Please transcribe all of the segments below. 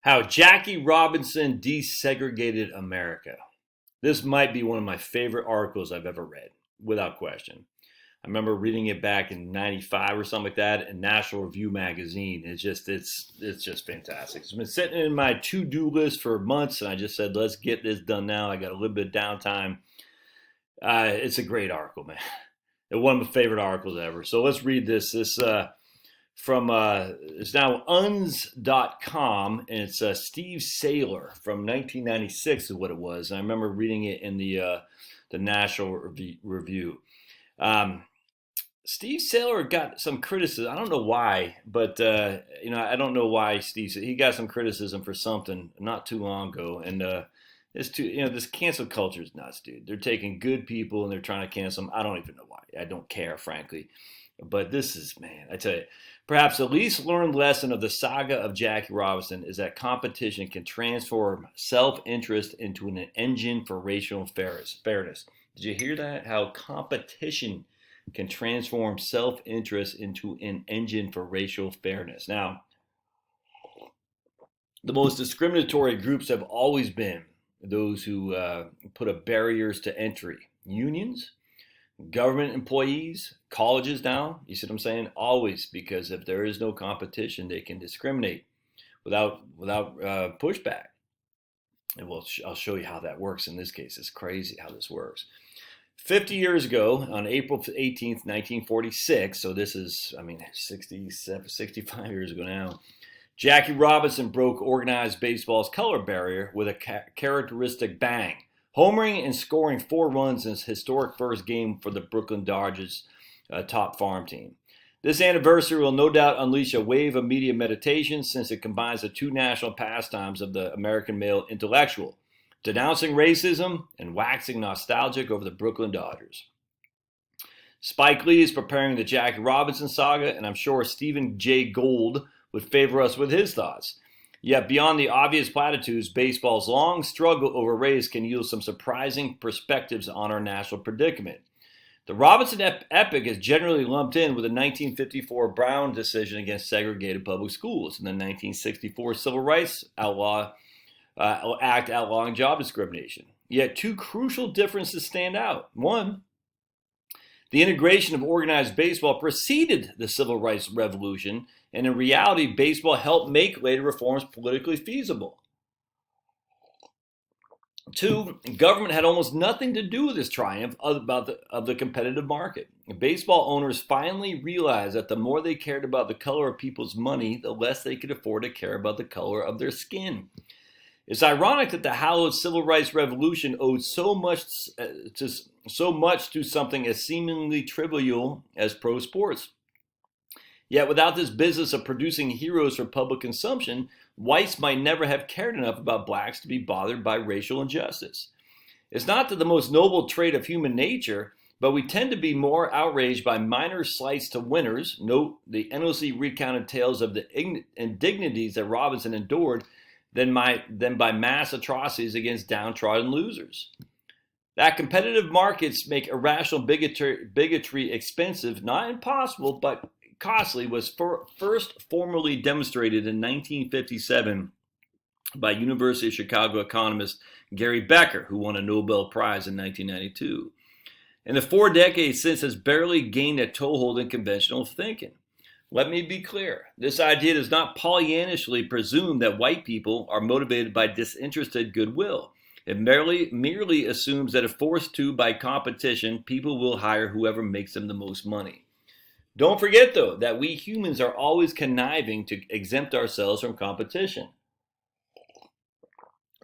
How Jackie Robinson Desegregated America. This might be one of my favorite articles I've ever read, without question. I remember reading it back in '95 or something like that in National Review magazine. It's just fantastic. It's been sitting in my to-do list for months, and I just said, let's get this done now. I got a little bit of downtime. It's a great article, man. It's one of my favorite articles ever. So let's read this. This from it's now uns.com, and it's Steve Saylor from 1996 is what it was. And I remember reading it in the National Review. Steve Saylor got some criticism. I don't know why, but I don't know why he got some criticism for something not too long ago, and this cancel culture is nuts, dude. They're taking good people and they're trying to cancel them. I don't even know why. I don't care, frankly. But this is, man, I tell you, perhaps the least learned lesson of the saga of Jackie Robinson is that competition can transform self-interest into an engine for racial fairness. Did you hear that? How competition can transform self-interest into an engine for racial fairness. Now, the most discriminatory groups have always been those who put up barriers to entry. Unions, government employees, colleges now, you see what I'm saying? Always, because if there is no competition, they can discriminate without pushback. And I'll show you how that works in this case. It's crazy how this works. 50 years ago, on April 18th, 1946, so this is, 65 years ago now, Jackie Robinson broke organized baseball's color barrier with a characteristic bang, homering and scoring 4 runs in his historic first game for the Brooklyn Dodgers top farm team. This anniversary will no doubt unleash a wave of media meditation since it combines the two national pastimes of the American male intellectual, denouncing racism and waxing nostalgic over the Brooklyn Dodgers. Spike Lee is preparing the Jackie Robinson saga, and I'm sure Stephen Jay Gould would favor us with his thoughts. Yet beyond the obvious platitudes, baseball's long struggle over race can yield some surprising perspectives on our national predicament. The Robinson epic is generally lumped in with the 1954 Brown decision against segregated public schools and the 1964 Civil Rights Act outlawing job discrimination. Yet two crucial differences stand out. One, the integration of organized baseball preceded the Civil Rights Revolution, and in reality, baseball helped make later reforms politically feasible. Two, government had almost nothing to do with this triumph of the competitive market. Baseball owners finally realized that the more they cared about the color of people's money, the less they could afford to care about the color of their skin. It's ironic that the hallowed civil rights revolution owed so much to something as seemingly trivial as pro sports. Yet without this business of producing heroes for public consumption, whites might never have cared enough about blacks to be bothered by racial injustice. It's not that the most noble trait of human nature, but we tend to be more outraged by minor slights to winners, note the endlessly recounted tales of the indignities that Robinson endured, than by mass atrocities against downtrodden losers. That competitive markets make irrational bigotry expensive, not impossible, but costly, was first formally demonstrated in 1957 by University of Chicago economist Gary Becker, who won a Nobel Prize in 1992. In the 4 decades since, has barely gained a toehold in conventional thinking. Let me be clear. This idea does not Pollyannishly presume that white people are motivated by disinterested goodwill. It merely assumes that if forced to by competition, people will hire whoever makes them the most money. Don't forget, though, that we humans are always conniving to exempt ourselves from competition.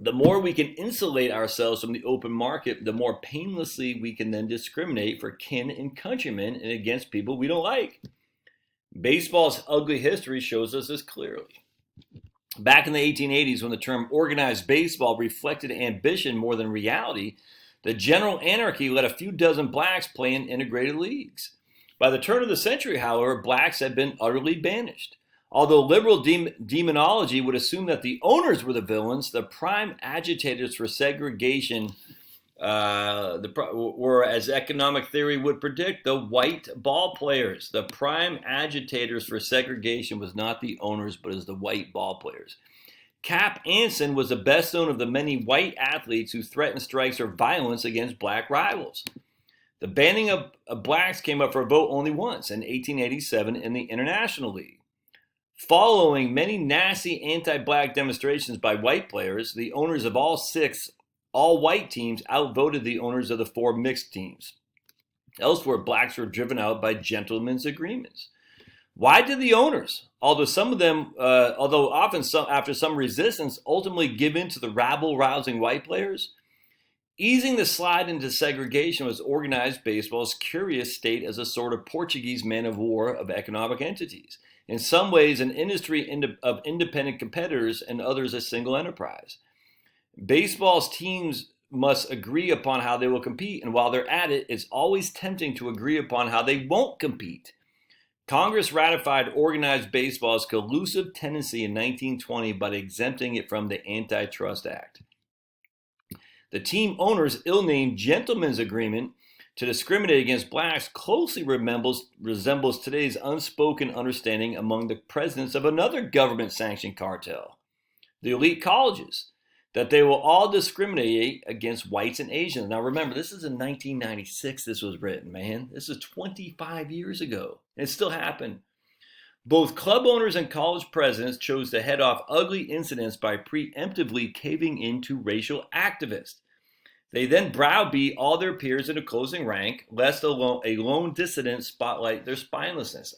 The more we can insulate ourselves from the open market, the more painlessly we can then discriminate for kin and countrymen and against people we don't like. Baseball's ugly history shows us this clearly. Back in the 1880s, when the term organized baseball reflected ambition more than reality, the general anarchy let a few dozen blacks play in integrated leagues. By the turn of the century, however, blacks had been utterly banished. Although liberal demonology would assume that the owners were the villains, the prime agitators for segregation were, as economic theory would predict, the white ball players. The prime agitators for segregation was not the owners, but as the white ball players. Cap Anson was the best known of the many white athletes who threatened strikes or violence against black rivals. The banning of blacks came up for a vote only once, in 1887 in the International League. Following many nasty anti-black demonstrations by white players, the owners of all 6 all-white teams outvoted the owners of the 4 mixed teams. Elsewhere, blacks were driven out by gentlemen's agreements. Why did the owners, although often after some resistance, ultimately give in to the rabble-rousing white players? Easing the slide into segregation was organized baseball's curious state as a sort of Portuguese man-of-war of economic entities. In some ways, an industry of independent competitors, and others a single enterprise. Baseball's teams must agree upon how they will compete, and while they're at it, it's always tempting to agree upon how they won't compete. Congress ratified organized baseball's collusive tendency in 1920 by exempting it from the Antitrust Act. The team owners' ill-named gentleman's agreement to discriminate against blacks closely resembles today's unspoken understanding among the presidents of another government-sanctioned cartel, the elite colleges, that they will all discriminate against whites and Asians. Now remember, this is in 1996 this was written, man. This is 25 years ago. And it still happened. Both club owners and college presidents chose to head off ugly incidents by preemptively caving into racial activists. They then browbeat all their peers in a closing rank, lest a lone dissident spotlight their spinelessness.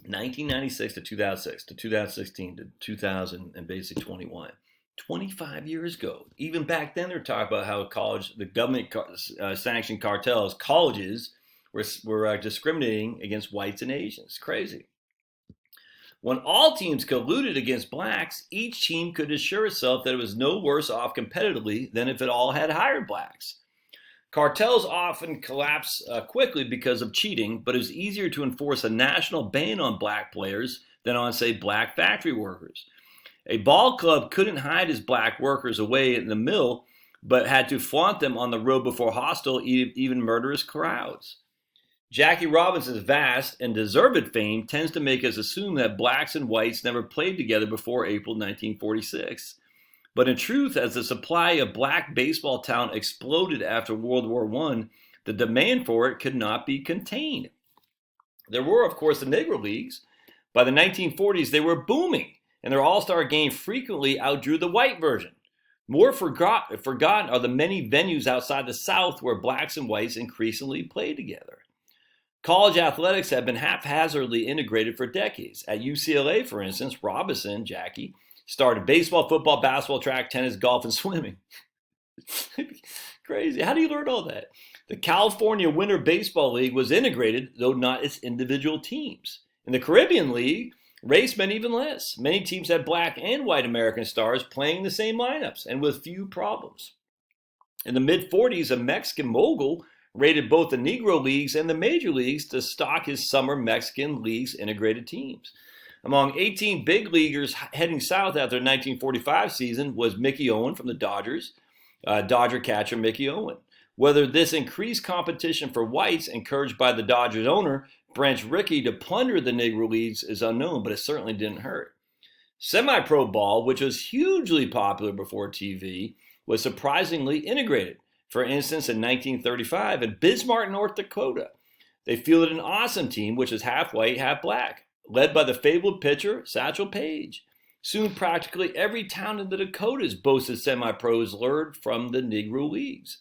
1996 to 2006 to 2016 to 2000 and basically 21. 25 years ago. Even back then, they're talking about how the government sanctioned cartels, colleges were discriminating against whites and Asians. It's crazy. When all teams colluded against blacks, each team could assure itself that it was no worse off competitively than if it all had hired blacks. Cartels often collapse quickly because of cheating, but it was easier to enforce a national ban on black players than on, say, black factory workers. A ball club couldn't hide his black workers away in the mill, but had to flaunt them on the road before hostile, even murderous crowds. Jackie Robinson's vast and deserved fame tends to make us assume that blacks and whites never played together before April 1946. But in truth, as the supply of black baseball talent exploded after World War I, the demand for it could not be contained. There were, of course, the Negro Leagues. By the 1940s, they were booming, and their all-star game frequently outdrew the white version. More forgotten are the many venues outside the South where blacks and whites increasingly played together. College athletics have been haphazardly integrated for decades. At UCLA, for instance, Robinson, Jackie, started baseball, football, basketball, track, tennis, golf, and swimming. Crazy. How do you learn all that? The California Winter Baseball League was integrated, though not its individual teams. In the Caribbean League, race meant even less. Many teams had black and white American stars playing the same lineups, and with few problems. In the mid-40s, a Mexican mogul raided both the Negro Leagues and the Major Leagues to stock his summer Mexican Leagues integrated teams. Among 18 big leaguers heading south after the 1945 season was Mickey Owen from the Dodgers, Dodger catcher Mickey Owen. Whether this increased competition for whites, encouraged by the Dodgers owner, Branch Rickey, to plunder the Negro Leagues is unknown, but it certainly didn't hurt. Semi-pro ball, which was hugely popular before TV, was surprisingly integrated. For instance, in 1935, in Bismarck, North Dakota, they fielded an awesome team, which was half white, half black, led by the fabled pitcher, Satchel Paige. Soon, practically every town in the Dakotas boasted semi-pros lured from the Negro Leagues.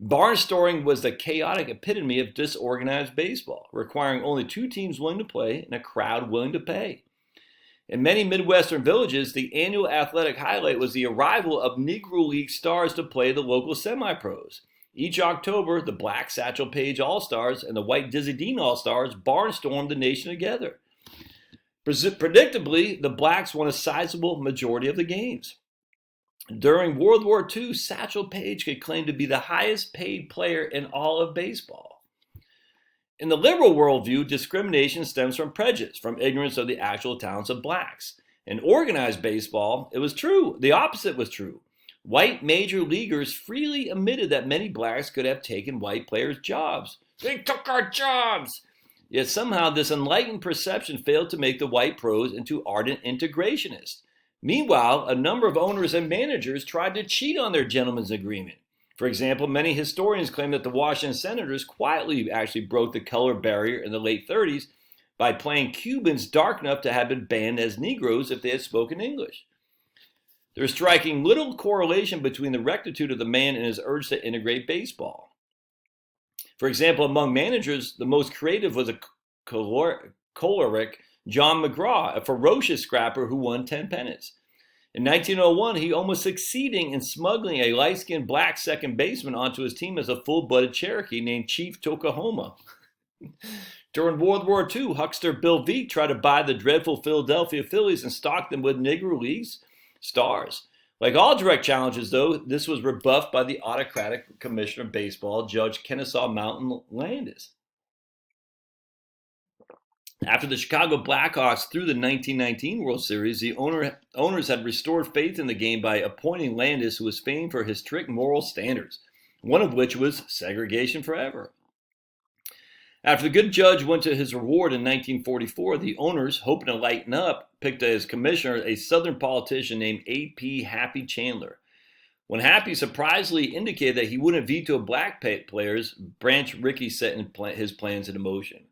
Barnstorming was the chaotic epitome of disorganized baseball, requiring only 2 teams willing to play and a crowd willing to pay. In many Midwestern villages, the annual athletic highlight was the arrival of Negro League stars to play the local semi-pros. Each October, the black Satchel Paige All-Stars and the white Dizzy Dean All-Stars barnstormed the nation together. Predictably, the blacks won a sizable majority of the games. During World War II, Satchel Paige could claim to be the highest paid player in all of baseball. In the liberal worldview, discrimination stems from prejudice, from ignorance of the actual talents of blacks. In organized baseball, it was true. The opposite was true. White major leaguers freely admitted that many blacks could have taken white players' jobs. They took our jobs! Yet somehow this enlightened perception failed to make the white pros into ardent integrationists. Meanwhile, a number of owners and managers tried to cheat on their gentleman's agreement. For example, many historians claim that the Washington Senators quietly actually broke the color barrier in the late 30s by playing Cubans dark enough to have been banned as Negroes if they had spoken English. There's striking little correlation between the rectitude of the man and his urge to integrate baseball. For example, among managers, the most creative was a choleric John McGraw, a ferocious scrapper who won 10 pennants. In 1901, he almost succeeding in smuggling a light-skinned black second baseman onto his team as a full-blooded Cherokee named Chief Tokahoma. During World War II, huckster Bill Veeck tried to buy the dreadful Philadelphia Phillies and stock them with Negro Leagues stars. Like all direct challenges, though, this was rebuffed by the autocratic commissioner of baseball, Judge Kennesaw Mountain Landis. After the Chicago Blackhawks threw the 1919 World Series, the owners had restored faith in the game by appointing Landis, who was famed for his strict moral standards, one of which was segregation forever. After the good judge went to his reward in 1944, the owners, hoping to lighten up, picked as commissioner a Southern politician named A.P. Happy Chandler. When Happy surprisingly indicated that he wouldn't veto black players, Branch Rickey set his plans into motion.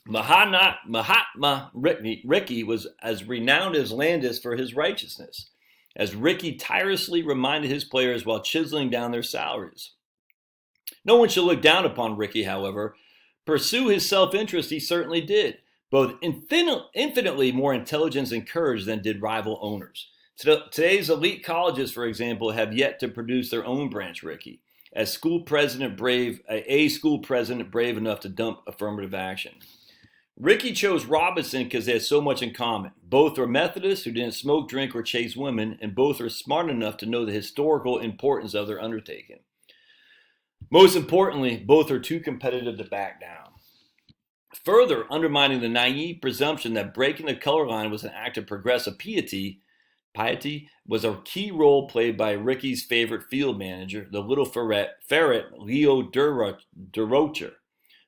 Mahatma Rickey was as renowned as Landis for his righteousness, as Rickey tirelessly reminded his players while chiseling down their salaries. No one should look down upon Rickey, however. Pursue his self-interest he certainly did, both infinitely more intelligence and courage than did rival owners. Today's elite colleges, for example, have yet to produce their own Branch Rickey, a school president brave enough to dump affirmative action. Rickey chose Robinson because they had so much in common. Both were Methodists who didn't smoke, drink, or chase women, and both were smart enough to know the historical importance of their undertaking. Most importantly, both are too competitive to back down. Further undermining the naive presumption that breaking the color line was an act of progressive piety was a key role played by Rickey's favorite field manager, the little ferret Leo Durocher.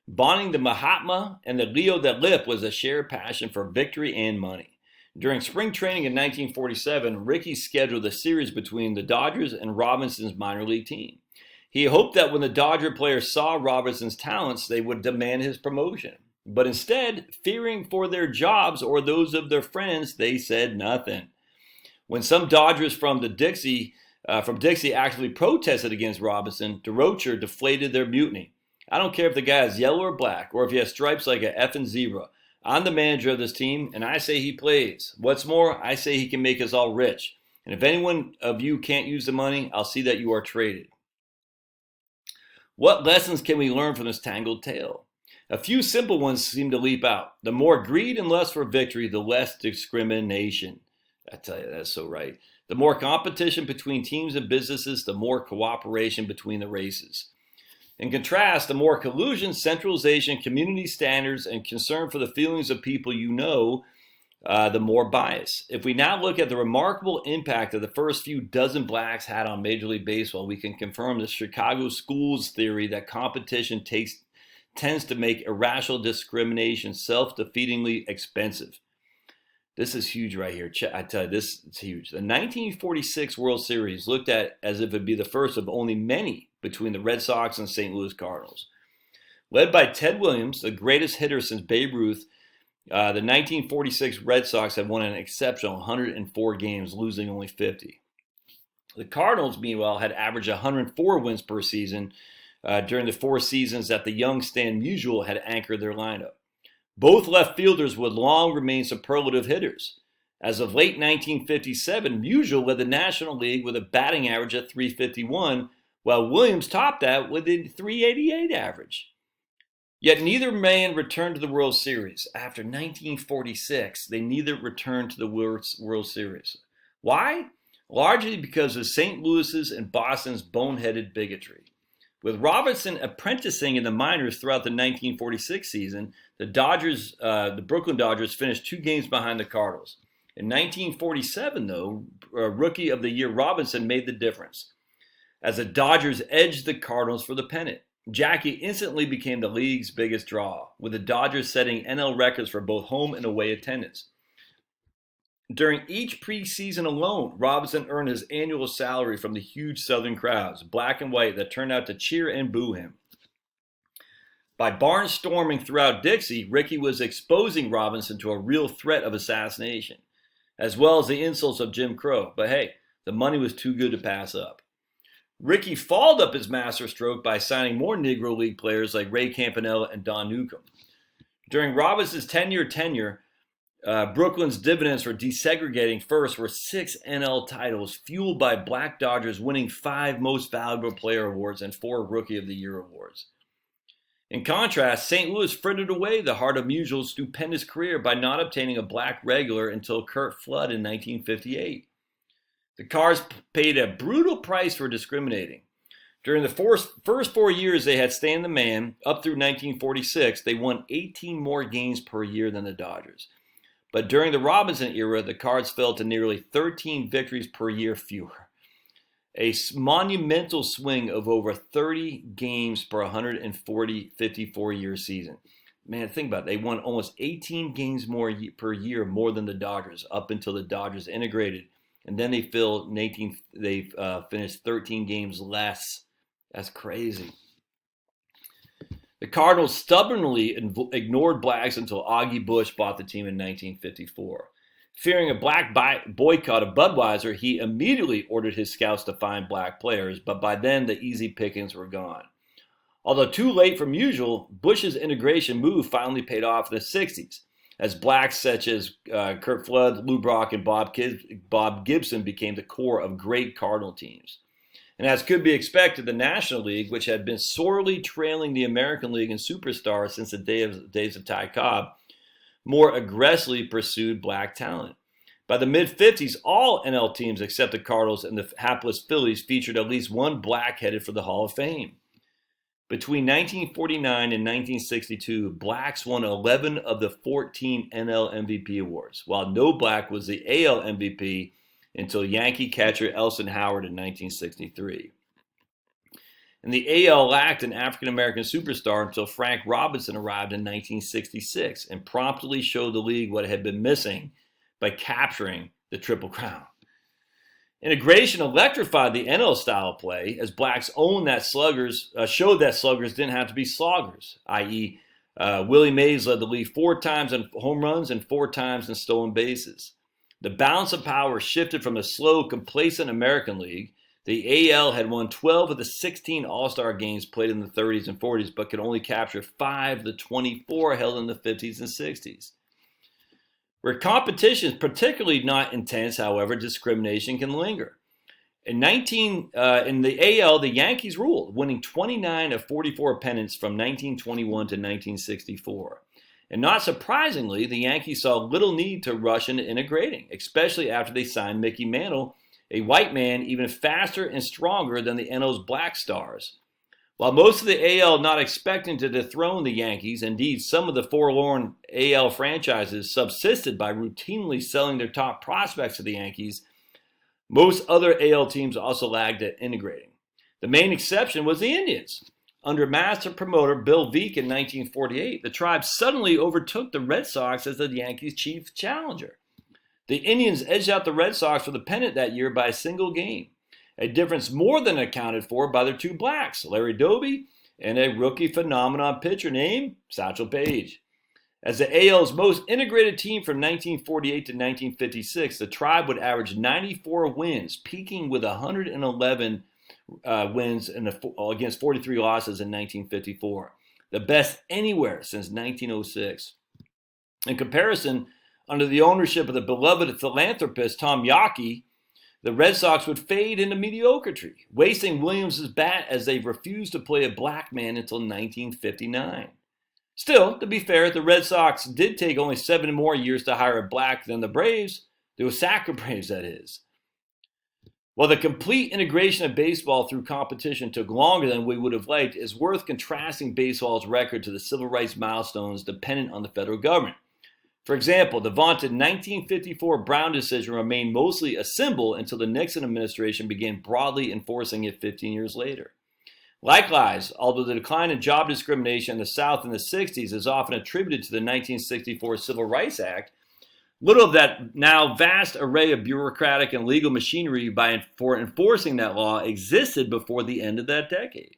Bonding the Mahatma and the Leo that Lip was a shared passion for victory and money. During spring training in 1947, Rickey scheduled a series between the Dodgers and Robinson's minor league team. He hoped that when the Dodger players saw Robinson's talents, they would demand his promotion. But instead, fearing for their jobs or those of their friends, they said nothing. When some Dodgers from Dixie actively protested against Robinson, Durocher deflated their mutiny. I don't care if the guy is yellow or black, or if he has stripes like an effing zebra. I'm the manager of this team, and I say he plays. What's more, I say he can make us all rich. And if anyone of you can't use the money, I'll see that you are traded. What lessons can we learn from this tangled tale? A few simple ones seem to leap out. The more greed and lust for victory, the less discrimination. I tell you, that's so right. The more competition between teams and businesses, the more cooperation between the races. In contrast, the more collusion, centralization, community standards, and concern for the feelings of people you know, the more bias. If we now look at the remarkable impact that the first few dozen blacks had on Major League Baseball, we can confirm the Chicago schools theory that competition tends to make irrational discrimination self-defeatingly expensive. This is huge right here. I tell you, this is huge. The 1946 World Series looked at as if it would be the first of only many between the Red Sox and St. Louis Cardinals. Led by Ted Williams, the greatest hitter since Babe Ruth, the 1946 Red Sox had won an exceptional 104 games, losing only 50. The Cardinals, meanwhile, had averaged 104 wins per season during the 4 seasons that the young Stan Musial had anchored their lineup. Both left fielders would long remain superlative hitters. As of late 1957, Musial led the National League with a batting average of .351, while Williams topped that with a .388 average. Yet neither man returned to the World Series. After 1946, they neither returned to the World Series. Why? Largely because of St. Louis's and Boston's boneheaded bigotry. With Robinson apprenticing in the minors throughout the 1946 season, the Brooklyn Dodgers finished 2 games behind the Cardinals. In 1947, though, Rookie of the Year Robinson made the difference, as the Dodgers edged the Cardinals for the pennant. Jackie instantly became the league's biggest draw, with the Dodgers setting NL records for both home and away attendance. During each preseason alone, Robinson earned his annual salary from the huge Southern crowds, black and white, that turned out to cheer and boo him. By barnstorming throughout Dixie, Rickey was exposing Robinson to a real threat of assassination, as well as the insults of Jim Crow. But hey, the money was too good to pass up. Rickey followed up his masterstroke by signing more Negro League players like Ray Campanella and Don Newcombe. During Robinson's 10-year tenure, Brooklyn's dividends for desegregating first were 6 NL titles, fueled by Black Dodgers winning 5 Most Valuable Player awards and 4 Rookie of the Year awards. In contrast, St. Louis frittered away the heart of Musial's stupendous career by not obtaining a black regular until Curt Flood in 1958. The Cards paid a brutal price for discriminating. During the first 4 years they had Stan the Man, up through 1946, they won 18 more games per year than the Dodgers. But during the Robinson era, the Cards fell to nearly 13 victories per year fewer. A monumental swing of over 30 games per 54-year season. Man, think about it. They won almost 18 games more per year, more than the Dodgers, up until the Dodgers integrated. And then they finished 13 games less. That's crazy. The Cardinals stubbornly ignored blacks until Augie Busch bought the team in 1954. Fearing a black boycott of Budweiser, he immediately ordered his scouts to find black players, but by then the easy pickings were gone. Although too late from usual, Bush's integration move finally paid off in the 60s, as blacks such as Curt Flood, Lou Brock, and Bob Gibson became the core of great Cardinal teams. And as could be expected, the National League, which had been sorely trailing the American League in superstars since the days of Ty Cobb, more aggressively pursued black talent. By the mid-50s, all NL teams except the Cardinals and the hapless Phillies featured at least one black headed for the Hall of Fame. Between 1949 and 1962, blacks won 11 of the 14 NL MVP awards, while no black was the AL MVP until Yankee catcher Elson Howard in 1963. And the AL lacked an African-American superstar until Frank Robinson arrived in 1966 and promptly showed the league what it had been missing by capturing the Triple Crown. Integration electrified the NL style of play, as blacks showed that sluggers didn't have to be sloggers, i.e., Willie Mays led the league 4 times in home runs and 4 times in stolen bases. The balance of power shifted from the slow, complacent American League. The AL had won 12 of the 16 All-Star games played in the 30s and 40s, but could only capture 5 of the 24 held in the 50s and 60s. Where competition is particularly not intense, however, discrimination can linger. In the AL, the Yankees ruled, winning 29 of 44 pennants from 1921 to 1964. And not surprisingly, the Yankees saw little need to rush into integrating, especially after they signed Mickey Mantle, a white man even faster and stronger than the NL's black stars. While most of the AL not expecting to dethrone the Yankees, indeed some of the forlorn AL franchises subsisted by routinely selling their top prospects to the Yankees, most other AL teams also lagged at integrating. The main exception was the Indians. Under master promoter Bill Veeck in 1948, the Tribe suddenly overtook the Red Sox as the Yankees' chief challenger. The Indians edged out the Red Sox for the pennant that year by a single game, a difference more than accounted for by their 2 blacks, Larry Doby and a rookie phenomenon pitcher named Satchel Paige. As the AL's most integrated team from 1948 to 1956, the Tribe would average 94 wins, peaking with 111 wins against 43 losses in 1954, the best anywhere since 1906. In comparison, under the ownership of the beloved philanthropist Tom Yawkey, the Red Sox would fade into mediocrity, wasting Williams' bat as they refused to play a black man until 1959. Still, to be fair, the Red Sox did take only 7 more years to hire a black than the Braves, the Osaka Braves, that is. While the complete integration of baseball through competition took longer than we would have liked, it's worth contrasting baseball's record to the civil rights milestones dependent on the federal government. For example, the vaunted 1954 Brown decision remained mostly a symbol until the Nixon administration began broadly enforcing it 15 years later. Likewise, although the decline in job discrimination in the South in the 60s is often attributed to the 1964 Civil Rights Act, little of that now vast array of bureaucratic and legal machinery for enforcing that law existed before the end of that decade.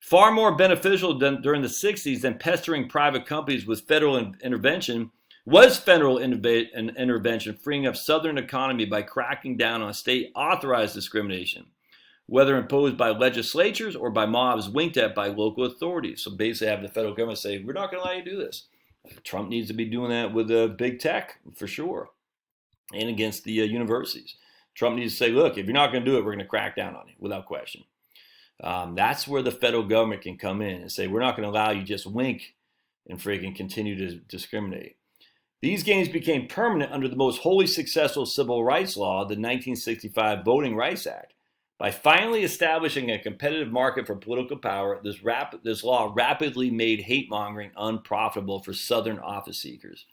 Far more beneficial during the 60s than pestering private companies with federal intervention was federal intervention freeing up Southern economy by cracking down on state-authorized discrimination, whether imposed by legislatures or by mobs winked at by local authorities. So basically have the federal government say, we're not going to allow you to do this. Trump needs to be doing that with big tech, for sure, and against the universities. Trump needs to say, look, if you're not going to do it, we're going to crack down on you, without question. That's where the federal government can come in and say, we're not going to allow you just wink and freaking continue to discriminate. These gains became permanent under the most wholly successful civil rights law, the 1965 Voting Rights Act. By finally establishing a competitive market for political power, this law rapidly made hate-mongering unprofitable for Southern office seekers.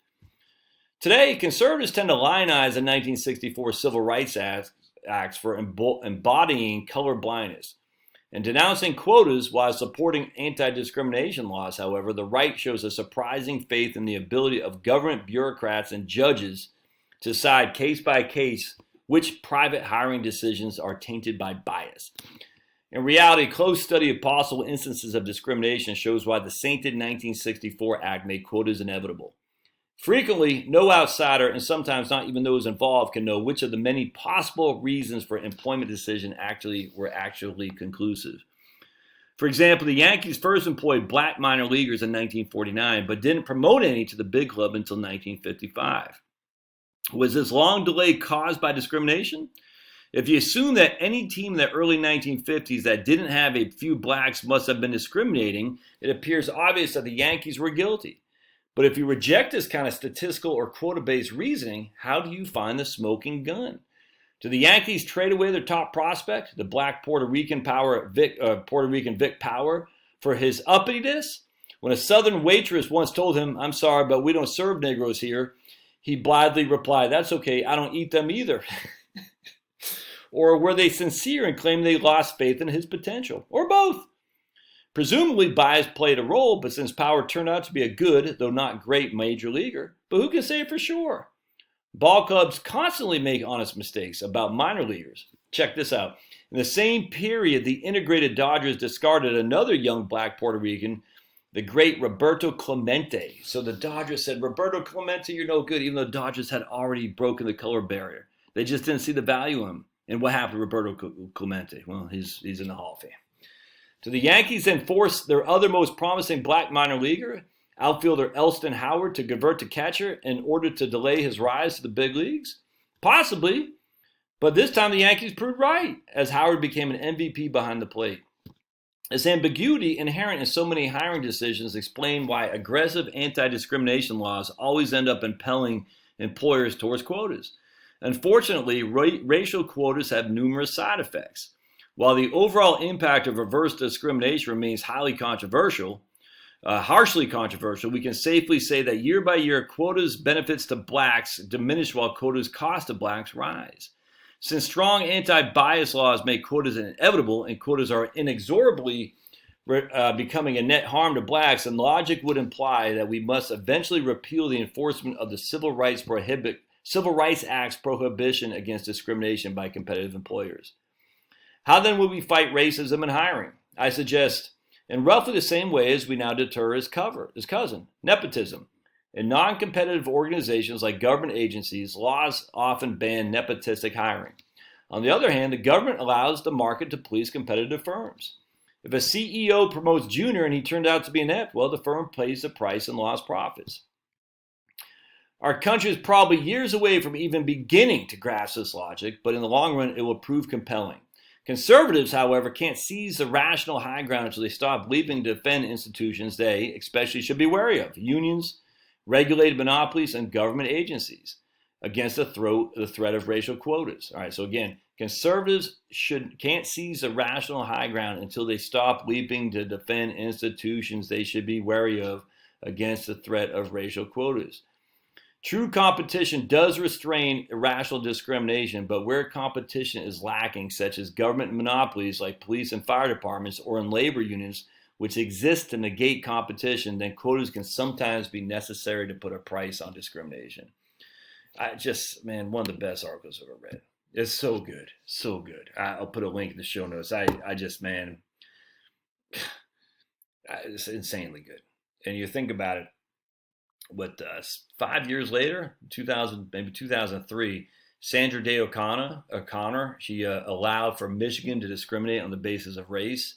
Today, conservatives tend to lionize the 1964 Civil Rights Acts for embodying color blindness. And denouncing quotas while supporting anti-discrimination laws, however, the right shows a surprising faith in the ability of government bureaucrats and judges to decide case by case which private hiring decisions are tainted by bias. In reality, a close study of possible instances of discrimination shows why the sainted 1964 Act made quotas inevitable. Frequently, no outsider, and sometimes not even those involved, can know which of the many possible reasons for employment decision were actually conclusive. For example, the Yankees first employed black minor leaguers in 1949, but didn't promote any to the big club until 1955. Was this long delay caused by discrimination? If you assume that any team in the early 1950s that didn't have a few blacks must have been discriminating, it appears obvious that the Yankees were guilty. But if you reject this kind of statistical or quota-based reasoning, how do you find the smoking gun? Do the Yankees trade away their top prospect, the black Puerto Rican Vic Power, for his uppityness? When a Southern waitress once told him, "I'm sorry, but we don't serve Negroes here," he blithely replied, "That's okay, I don't eat them either." Or were they sincere and claimed they lost faith in his potential? Or both? Presumably bias played a role, but since Power turned out to be a good, though not great, major leaguer, but who can say for sure? Ball clubs constantly make honest mistakes about minor leaguers. Check this out. In the same period, the integrated Dodgers discarded another young black Puerto Rican, the great Roberto Clemente. So the Dodgers said, Roberto Clemente, you're no good, even though the Dodgers had already broken the color barrier. They just didn't see the value in him. And what happened to Roberto Clemente? Well, he's in the Hall of Fame. So the Yankees then forced their other most promising black minor leaguer, outfielder Elston Howard, to convert to catcher in order to delay his rise to the big leagues? Possibly. But this time the Yankees proved right, as Howard became an MVP behind the plate. This ambiguity inherent in so many hiring decisions explain why aggressive anti-discrimination laws always end up impelling employers towards quotas. Unfortunately, racial quotas have numerous side effects. While the overall impact of reverse discrimination remains harshly controversial, we can safely say that year by year, quotas' benefits to blacks diminish while quotas' cost to blacks rise. Since strong anti-bias laws make quotas inevitable and quotas are inexorably becoming a net harm to blacks, then logic would imply that we must eventually repeal the enforcement of the Civil Rights Act's prohibition against discrimination by competitive employers. How then would we fight racism in hiring? I suggest in roughly the same way as we now deter his cousin, nepotism. In non-competitive organizations like government agencies, laws often ban nepotistic hiring. On the other hand, the government allows the market to please competitive firms. If a CEO promotes Junior and he turned out to be inept, well, the firm pays the price and lost profits. Our country is probably years away from even beginning to grasp this logic, but in the long run, it will prove compelling. Conservatives, however, can't seize the rational high ground until they stop leaping to defend institutions they especially should be wary of: unions, regulated monopolies, and government agencies against the threat of racial quotas. All right, so again, conservatives can't seize the rational high ground until they stop leaping to defend institutions they should be wary of against the threat of racial quotas. True competition does restrain irrational discrimination, but where competition is lacking, such as government monopolies like police and fire departments or in labor unions, which exist to negate competition, then quotas can sometimes be necessary to put a price on discrimination. Man, one of the best articles I've ever read. It's so good, so good. I'll put a link in the show notes. Man, it's insanely good. And you think about it, 5 years later, 2000, maybe 2003, Sandra Day O'Connor, she allowed for Michigan to discriminate on the basis of race.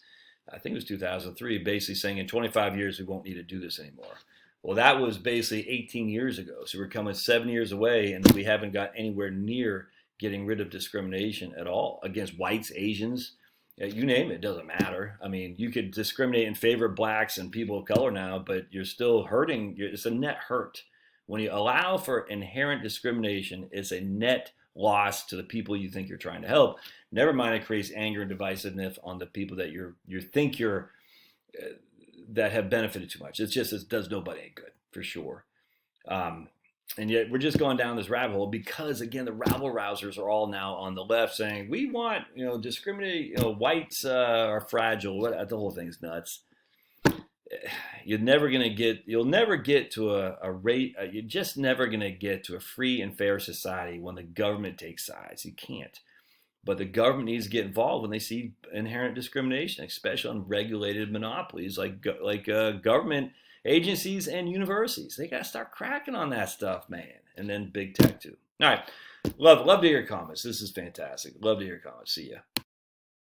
I think it was 2003, basically saying in 25 years we won't need to do this anymore. Well, that was basically 18 years ago. So we're coming 7 years away, and we haven't got anywhere near getting rid of discrimination at all against whites, Asians, you name it, doesn't matter. I mean, you could discriminate in favor of blacks and people of color now, but you're still hurting. It's a net hurt. When you allow for inherent discrimination, it's a net loss to the people you think you're trying to help. Never mind, it creates anger and divisiveness on the people that that have benefited too much. It does nobody any good, for sure. And yet we're just going down this rabbit hole because, again, the rabble rousers are all now on the left saying we want, discriminate, whites are fragile. The whole thing's nuts. You're never get to a rate. You're just never going to get to a free and fair society when the government takes sides. You can't. But the government needs to get involved when they see inherent discrimination, especially on regulated monopolies like government agencies and universities. They got to start cracking on that stuff, man. And then big tech too. All right. Love to hear your comments. This is fantastic. Love to hear your comments. See ya.